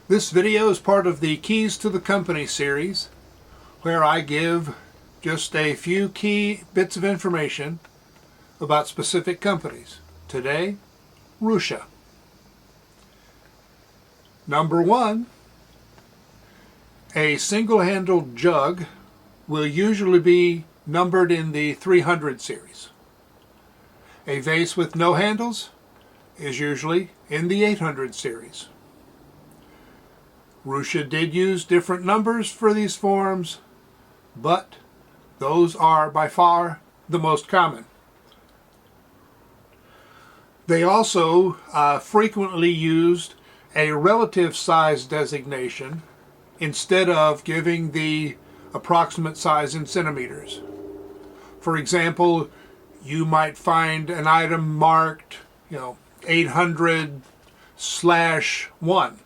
This video is part of the Keys to the Company series, where I give just a few key bits of information about specific companies. Today, Ruscha. Number one, a single-handled jug will usually be numbered in the 300 series. A vase with no handles is usually in the 800 series. Ruscha did use different numbers for these forms, but those are by far the most common. They also frequently used a relative size designation instead of giving the approximate size in centimeters. For example, you might find an item marked, 800/1.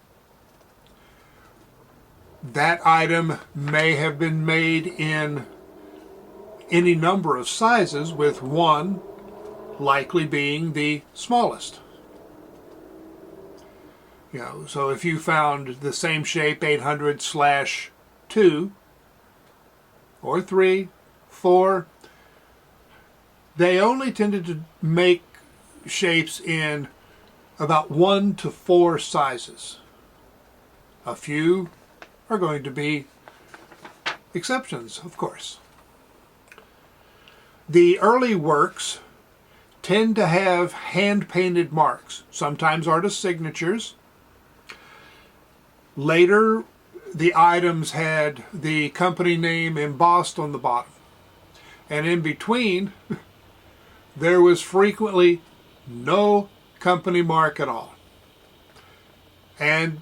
That item may have been made in any number of sizes, with 1 likely being the smallest. So if you found the same shape 800/2 or 3, 4, they only tended to make shapes in about 1 to 4 sizes. A few are going to be exceptions, of course. The early works tend to have hand-painted marks, sometimes artist signatures. Later, the items had the company name embossed on the bottom. And in between, there was frequently no company mark at all. And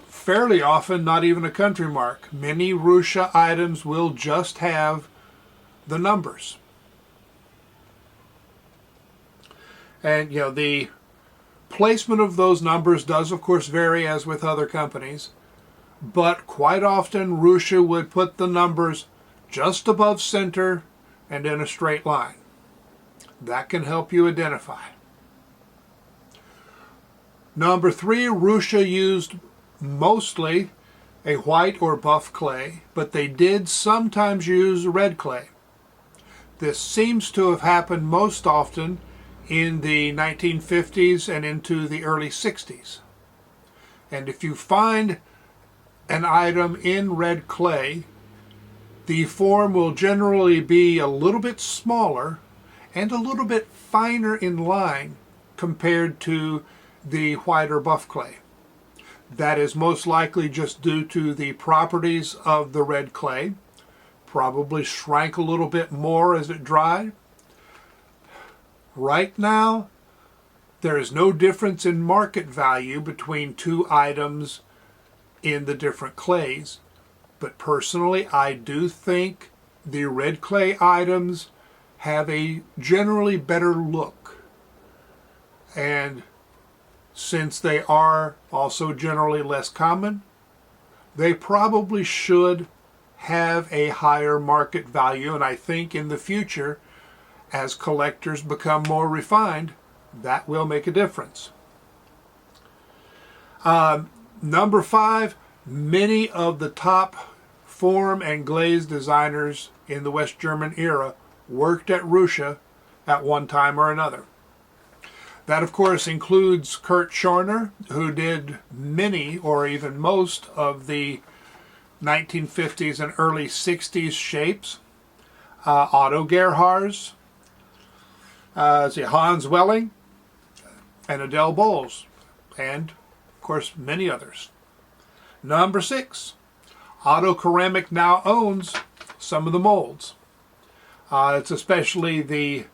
fairly often, not even a country mark. Many Ruscha items will just have the numbers. And, the placement of those numbers does, of course, vary, as with other companies. But quite often, Ruscha would put the numbers just above center and in a straight line. That can help you identify. Number 3, Ruscha used mostly a white or buff clay, but they did sometimes use red clay. This seems to have happened most often in the 1950s and into the early 60s. And if you find an item in red clay, the form will generally be a little bit smaller and a little bit finer in line compared to the white or buff clay. That is most likely just due to the properties of the red clay. Probably shrank a little bit more as it dried. Right now, there is no difference in market value between two items in the different clays. But personally, I do think the red clay items have a generally better look. And since they are also generally less common, they probably should have a higher market value. And I think in the future, as collectors become more refined, that will make a difference. Number 5, many of the top form and glaze designers in the West German era worked at Ruscha at one time or another. That, of course, includes Kurt Schorner, who did many or even most of the 1950s and early 60s shapes. Otto Gerhards, Hans Welling, and Adele Bowles, and, of course, many others. Number 6, Otto Ceramic now owns some of the molds. It's especially the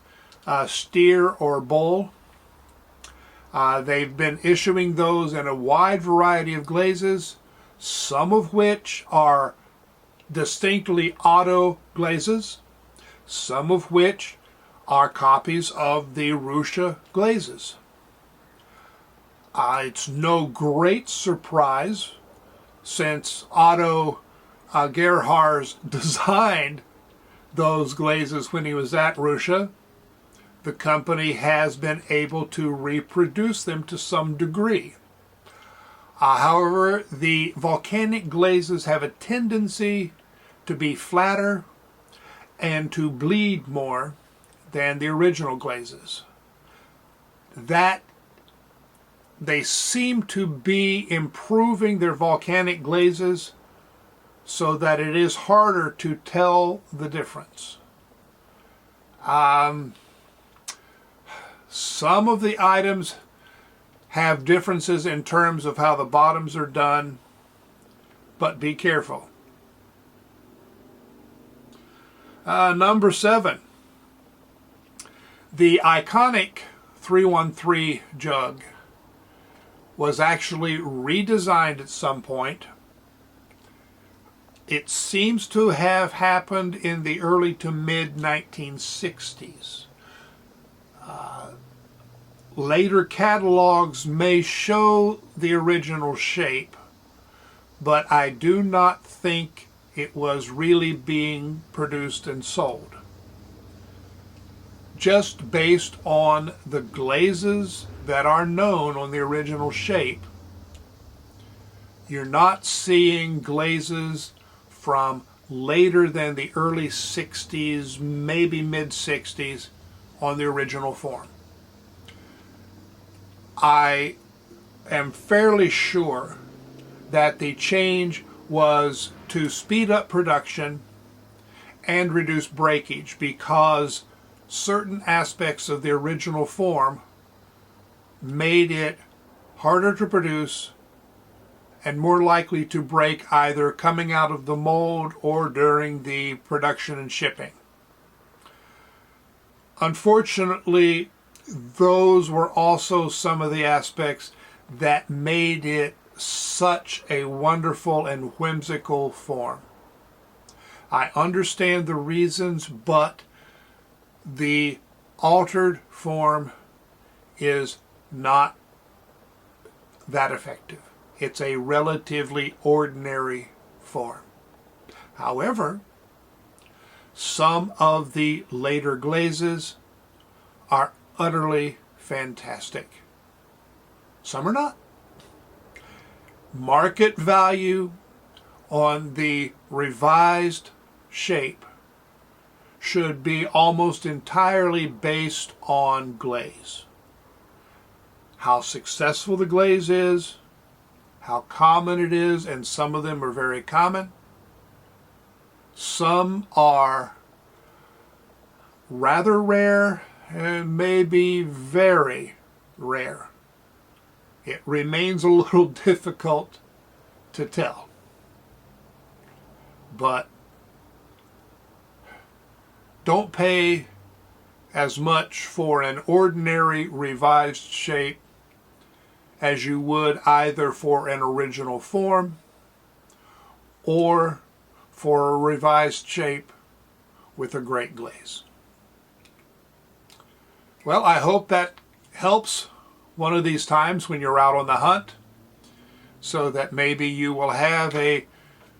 steer or bull. They've been issuing those in a wide variety of glazes, some of which are distinctly Otto glazes, some of which are copies of the Ruscha glazes. It's no great surprise, since Otto Gerhards designed those glazes when he was at Ruscha. The company has been able to reproduce them to some degree. However, the volcanic glazes have a tendency to be flatter and to bleed more than the original glazes. That they seem to be improving their volcanic glazes so that it is harder to tell the difference. Some of the items have differences in terms of how the bottoms are done, but be careful. Number 7. The iconic 313 jug was actually redesigned at some point. It seems to have happened in the early to mid 1960s. Later catalogs may show the original shape, but I do not think it was really being produced and sold. Just based on the glazes that are known on the original shape, you're not seeing glazes from later than the early 60s, maybe mid 60s on the original form. I am fairly sure that the change was to speed up production and reduce breakage, because certain aspects of the original form made it harder to produce and more likely to break either coming out of the mold or during the production and shipping. Unfortunately, those were also some of the aspects that made it such a wonderful and whimsical form. I understand the reasons, but the altered form is not that effective. It's a relatively ordinary form. However, some of the later glazes are utterly fantastic. Some are not. Market value on the revised shape should be almost entirely based on glaze. How successful the glaze is, how common it is, and some of them are very common. Some are rather rare and maybe very rare. It remains a little difficult to tell. But don't pay as much for an ordinary revised shape as you would either for an original form or for a revised shape with a great glaze. Well, I hope that helps one of these times when you're out on the hunt, so that maybe you will have a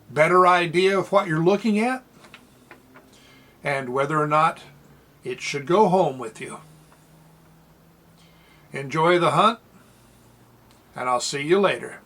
better idea of what you're looking at and whether or not it should go home with you. Enjoy the hunt, and I'll see you later.